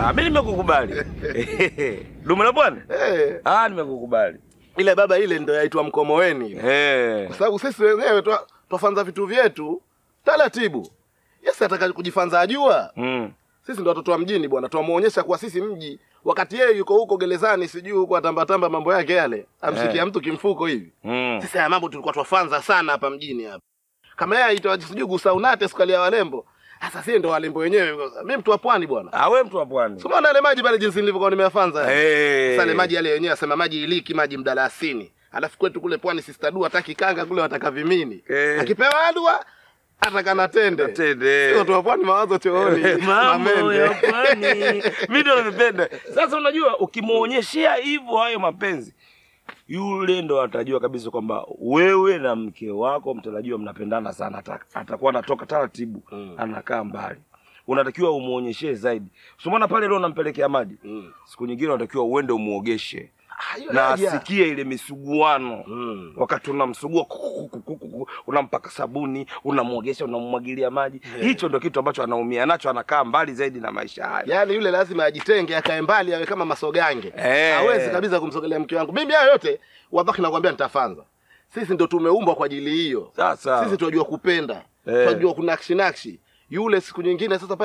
Mimi nimekukubali. Dume la bwana? Nimekukubali. Ile baba ile ndio yaitwa mkomoweni. Kwa sababu sisi wenyewe twafanza vitu vyetu taratibu. Yes, ataka kujifanza ajua. Sisi ndo watoto wa mjini bwana, tuamuonyesha kuwa sisi mji. Wakati yeye yuko huko gerezani sijui huko atamba mambo yake yale. Amsikia mtu kimfuko hivi. Sisi haya mambo tulikuwa twafanza sana hapa mjini hapa. Kama yeye aitwa sijui gusaunate sukali ya walembo. Sasa sisi ndo walembo wenyewe. Mimi mtu wa pwani bwana. Wewe mtu wa pwani. Sio maana ile maji pale jinsi nilivyokuwa nimeyafanza. Sasa ile maji yale wenyewe asema maji iliki, maji mdalasini. Alafu kwetu kule pwani sister du hataki kanga kule wataka vimini. Akipewa adua atakana tende. Sio tu pwani mawazo chooni. Mambo ya pwani. Mimi ndo nimependa. Sasa unajua ukimuonyeshia hivyo hayo mapenzi, yule ndo atajua kabisa kwamba wewe na mke wako mtarajiwa mnapendana sana. Atakuwa anatoka taratibu, anakaa mbali. Unatakiwa umuonyeshe zaidi. Usimuona pale leo unampelekea maji. Siku nyingine unatakiwa uende umuogeshe. Na asikie ile misuguano. Wakati unamsugua unampaka sabuni, unamuogesha, unamwagilia maji. Hicho ndio kitu ambacho anaumia nacho, anakaa mbali zaidi na maisha haya. Yaani yule lazima ajitenge, akae mbali, awe kama masogange. Hawezi kabisa kumsogelea mke wangu. Mimi hayo yote wabaki nakwambia nitafanza. Sisi ndio tumeumbwa kwa ajili hiyo. Sasa sisi tunajua kupenda, tunajua kunakshi. Yule siku nyingine sasa